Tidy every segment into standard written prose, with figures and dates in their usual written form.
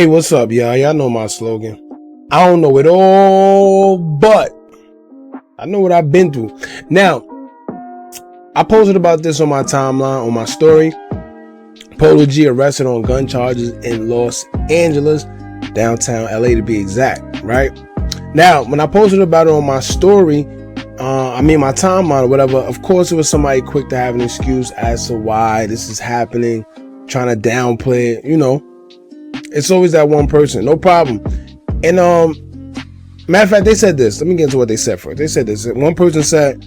Hey, what's up, y'all? Y'all know my slogan. I don't know it all, but I know what I've been through. Now, I posted about this on my timeline, on my story. Polo G arrested on gun charges in Los Angeles, downtown LA to be exact, right? Now, when I posted about it on my story, my timeline or whatever, of course it was somebody quick to have an excuse as to why this is happening, trying to downplay it, you know. It's always that one person, no problem. And matter of fact, they said this. Let me get into what they said first. They said this. One person said,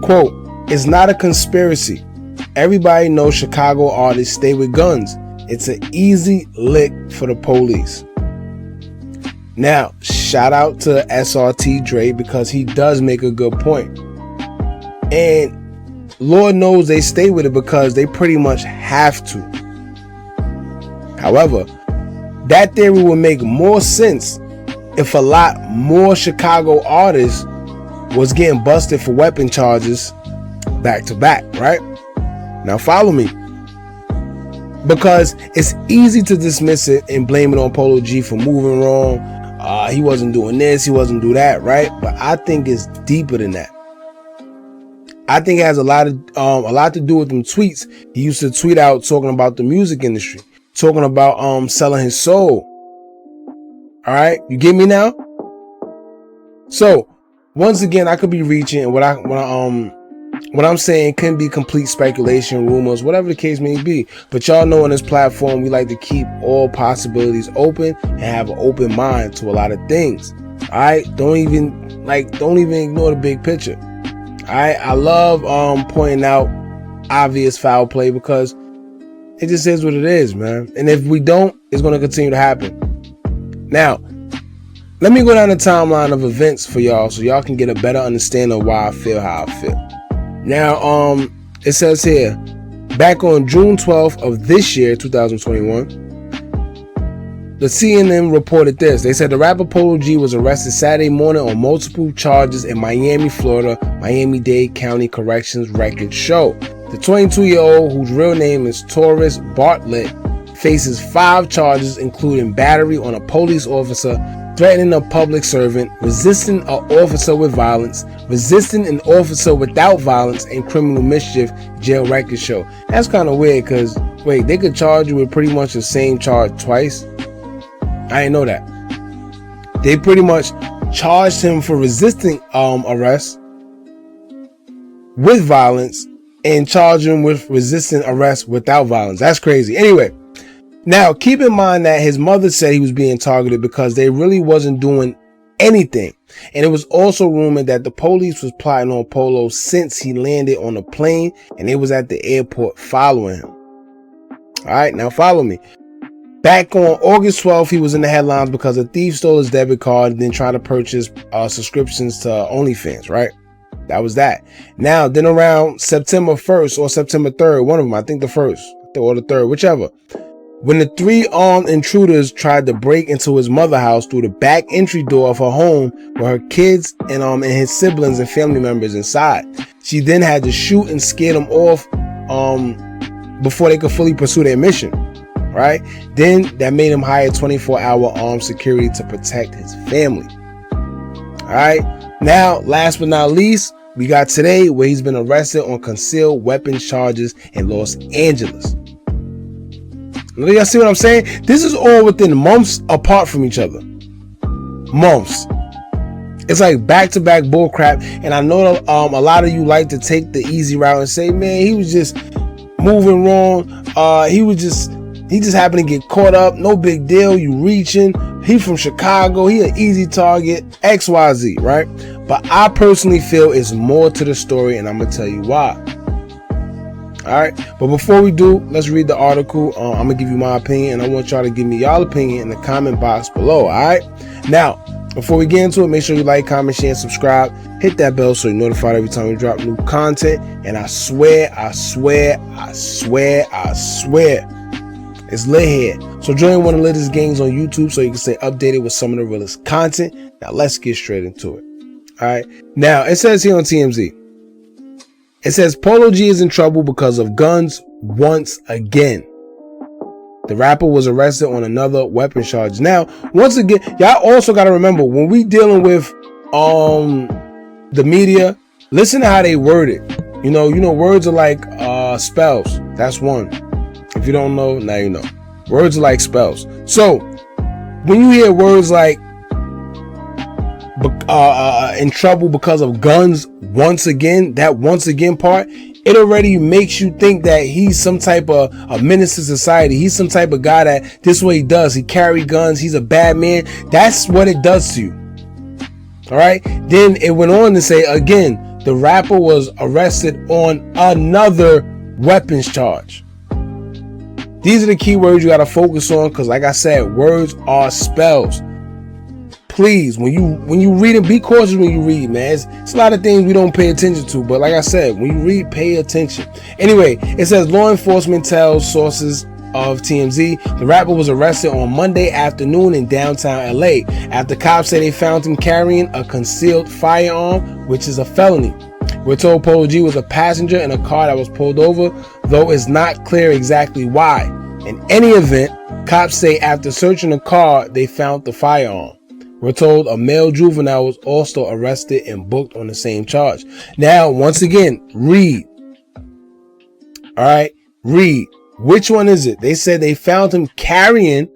quote, "It's not a conspiracy. Everybody knows Chicago artists stay with guns. It's an easy lick for the police." Now, shout out to SRT Dre because he does make a good point. And Lord knows they stay with it because they pretty much have to. However, that theory would make more sense if a lot more Chicago artists was getting busted for weapon charges back to back, right? Now follow me. Because it's easy to dismiss it and blame it on Polo G for moving wrong. He wasn't doing this, he wasn't doing that, right? But I think it's deeper than that. I think it has a lot to do with them tweets. He used to tweet out talking about the music industry, talking about selling his soul. All right, you get me now? So once again, I could be reaching, and what I'm saying can be complete speculation, rumors, whatever the case may be. But y'all know on this platform, we like to keep all possibilities open and have an open mind to a lot of things. All right, don't even ignore the big picture. All right, I love pointing out obvious foul play because it just is what it is, man. And if we don't, it's going to continue to happen. Now, let me go down the timeline of events for y'all so y'all can get a better understanding of why I feel how I feel. Now, it says here, back on June 12th of this year, 2021, the CNN reported this. They said the rapper Polo G was arrested Saturday morning on multiple charges in Miami, Florida, Miami-Dade County Corrections records show. The 22-year-old, whose real name is Taurus Bartlett, faces 5 charges, including battery on a police officer, threatening a public servant, resisting an officer with violence, resisting an officer without violence, and criminal mischief, jail records show. That's kind of weird because, wait, they could charge you with pretty much the same charge twice? I didn't know that. They pretty much charged him for resisting arrest with violence and charged him with resisting arrest without violence. That's crazy. Anyway, now keep in mind that his mother said he was being targeted because they really wasn't doing anything. And it was also rumored that the police was plotting on Polo since he landed on a plane and they was at the airport following him. All right, now follow me. Back on August 12th, he was in the headlines because a thief stole his debit card and then tried to purchase subscriptions to OnlyFans, right? That was that. Now, then around September 1st or September 3rd, one of them, I think the 1st or the 3rd, whichever, when the 3 armed intruders tried to break into his mother house through the back entry door of her home with her kids and his siblings and family members inside. She then had to shoot and scare them off before they could fully pursue their mission. Right? Then that made him hire 24-hour armed security to protect his family. All right. Now, last but not least, we got today where he's been arrested on concealed weapons charges in Los Angeles. Now, y'all see what I'm saying? This is all within months apart from each other. Months. It's like back-to-back bullcrap. And I know a lot of you like to take the easy route and say, man, he was just moving wrong. He just happened to get caught up. No big deal. You reaching. He from Chicago. He an easy target. XYZ, right? But I personally feel it's more to the story, and I'm going to tell you why. All right. But before we do, let's read the article. I'm going to give you my opinion, and I want y'all to give me y'all opinion in the comment box below. All right. Now, before we get into it, make sure you like, comment, share, and subscribe. Hit that bell so you're notified every time we drop new content. And I swear, it's lit here. So join one of the latest gangs on YouTube so you can stay updated with some of the realest content. Now let's get straight into it. All right. Now it says here on TMZ. It says Polo G is in trouble because of guns once again. The rapper was arrested on another weapons charge. Now, once again, y'all also got to remember, when we dealing with the media, listen to how they word it. You know, words are like spells. That's one. If you don't know, now you know. Words are like spells. So when you hear words like in trouble because of guns, once again, that once again part, it already makes you think that he's some type of a menace to society. He's some type of guy that this is what he does. He carry guns. He's a bad man. That's what it does to you. All right. Then it went on to say again, the rapper was arrested on another weapons charge. These are the key words you got to focus on, because like I said, words are spells. Please, when you read it, be cautious when you read, man. It's a lot of things we don't pay attention to, but like I said, when you read, pay attention. Anyway, it says law enforcement tells sources of TMZ the rapper was arrested on Monday afternoon in downtown LA after cops say they found him carrying a concealed firearm, which is a felony. We're told Polo G was a passenger in a car that was pulled over, though it's not clear exactly why. In any event, cops say after searching the car, they found the firearm. We're told a male juvenile was also arrested and booked on the same charge. Now, once again, read. All right, read. Which one is it? They said they found him carrying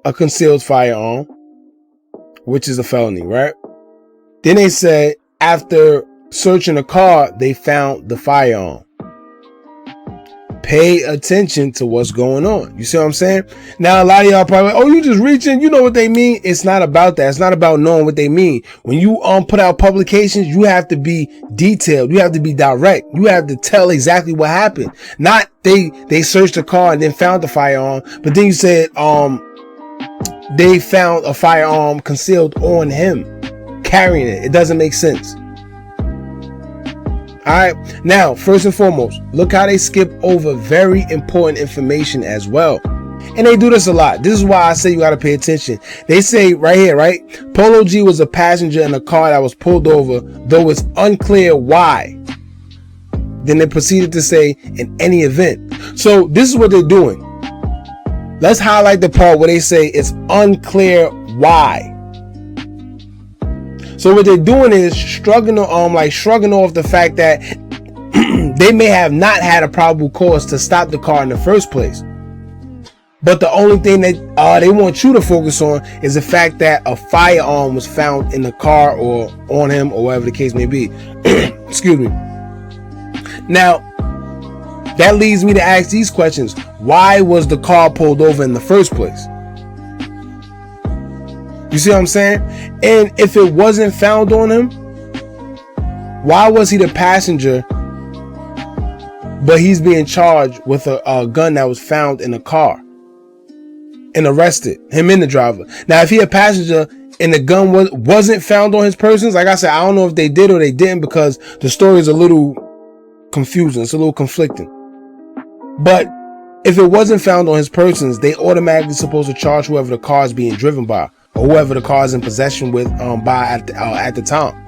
a concealed firearm, which is a felony, right? Then they said after searching the car, they found the firearm. Pay attention to what's going on. You see what I'm saying? Now, a lot of y'all probably, oh, you just reaching. You know what they mean? It's not about that. It's not about knowing what they mean. When you put out publications, you have to be detailed. You have to be direct. You have to tell exactly what happened. Not they searched the car and then found the firearm, but then you said they found a firearm concealed on him, carrying it. It doesn't make sense. All right. Now, first and foremost, look how they skip over very important information as well. And they do this a lot. This is why I say you got to pay attention. They say right here, right? Polo G was a passenger in a car that was pulled over, though it's unclear why. Then they proceeded to say in any event. So this is what they're doing. Let's highlight the part where they say it's unclear why. So what they're doing is shrugging off the fact that they may have not had a probable cause to stop the car in the first place. But the only thing that they want you to focus on is the fact that a firearm was found in the car or on him or whatever the case may be. Excuse me. Now, that leads me to ask these questions. Why was the car pulled over in the first place? You see what I'm saying? And if it wasn't found on him, why was he the passenger, but he's being charged with a gun that was found in the car and arrested, him and the driver? Now, if he a passenger and the gun wasn't found on his persons, like I said, I don't know if they did or they didn't, because the story is a little confusing. It's a little conflicting. But if it wasn't found on his persons, they automatically supposed to charge whoever the car is being driven by, or whoever the car is in possession with by at the time.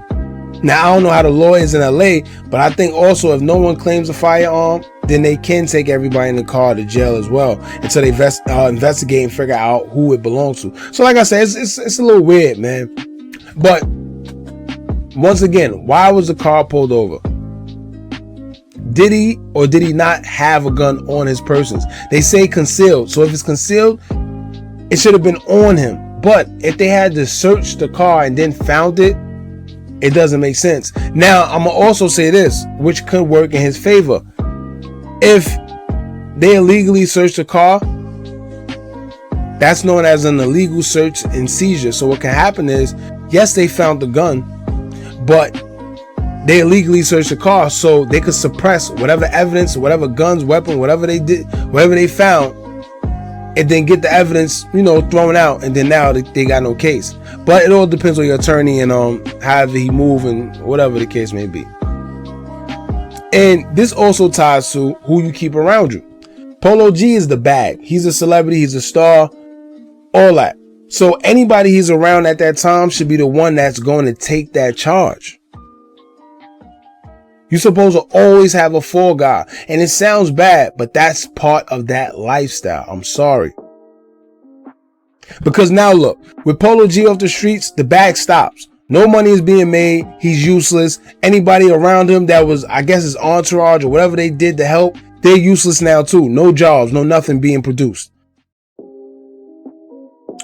Now, I don't know how the law is in LA, but I think also if no one claims a firearm, then they can take everybody in the car to jail as well until they investigate and figure out who it belongs to. So like I said, it's a little weird, man. But once again, why was the car pulled over? Did he or did he not have a gun on his persons? They say concealed. So if it's concealed, it should have been on him. But if they had to search the car and then found it, it doesn't make sense. Now, I'm going to also say this, which could work in his favor. If they illegally search the car, that's known as an illegal search and seizure. So what can happen is, yes, they found the gun, but they illegally searched the car, so they could suppress whatever evidence, whatever guns, weapon, whatever they did, whatever they found, and then get the evidence, thrown out, and then now they got no case. But it all depends on your attorney and however he move and whatever the case may be. And this also ties to who you keep around you. Polo G is the bag. He's a celebrity. He's a star. All that. So anybody he's around at that time should be the one that's going to take that charge. You're supposed to always have a fall guy. And it sounds bad, but that's part of that lifestyle. I'm sorry. Because now look, with Polo G off the streets, the bag stops. No money is being made. He's useless. Anybody around him that was, I guess, his entourage or whatever they did to help, they're useless now too. No jobs, no nothing being produced.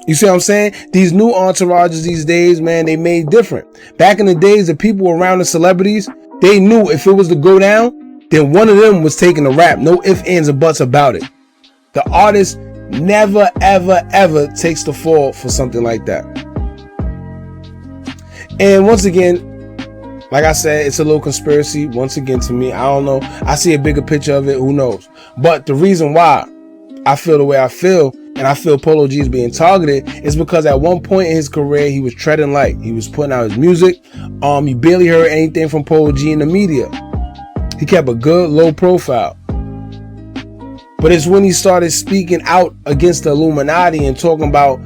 You see what I'm saying? These new entourages these days, man, they made different. Back in the days, the people around the celebrities, they knew if it was to go down, then one of them was taking the rap. No ifs, ands, or buts about it. The artist never, ever, ever takes the fall for something like that. And once again, like I said, it's a little conspiracy. Once again, to me, I don't know. I see a bigger picture of it. Who knows? But the reason why I feel the way I feel, and I feel Polo G is being targeted, is because at one point in his career, he was treading light. He was putting out his music. You barely heard anything from Polo G in the media. He kept a good low profile. But it's when he started speaking out against the Illuminati and talking about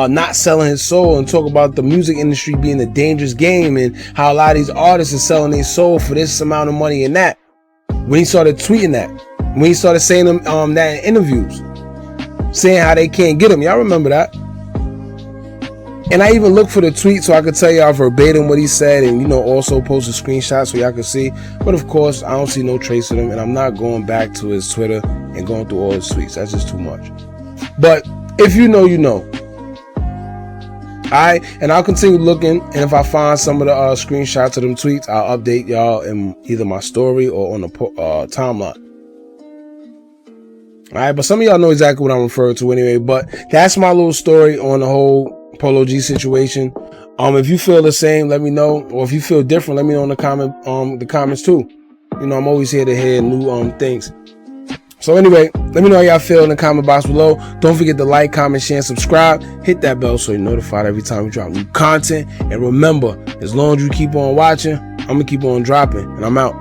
not selling his soul, and talk about the music industry being a dangerous game, and how a lot of these artists are selling their soul for this amount of money and that. When he started tweeting that, when he started saying that in interviews, saying how they can't get him. Y'all remember that? And I even looked for the tweet so I could tell y'all verbatim what he said, and also post a screenshot so y'all could see. But of course, I don't see no trace of him, and I'm not going back to his Twitter and going through all his tweets. That's just too much. But if you know, you know. Alright, and I'll continue looking, and if I find some of the screenshots of them tweets, I'll update y'all in either my story or on the timeline. Alright, but some of y'all know exactly what I'm referring to anyway, but that's my little story on the whole Polo G situation. If you feel the same, let me know, or if you feel different, let me know in the comments too. I'm always here to hear new things. So anyway, let me know how y'all feel in the comment box below. Don't forget to like, comment, share, and subscribe. Hit that bell so you're notified every time we drop new content. And remember, as long as you keep on watching, I'm going to keep on dropping. And I'm out.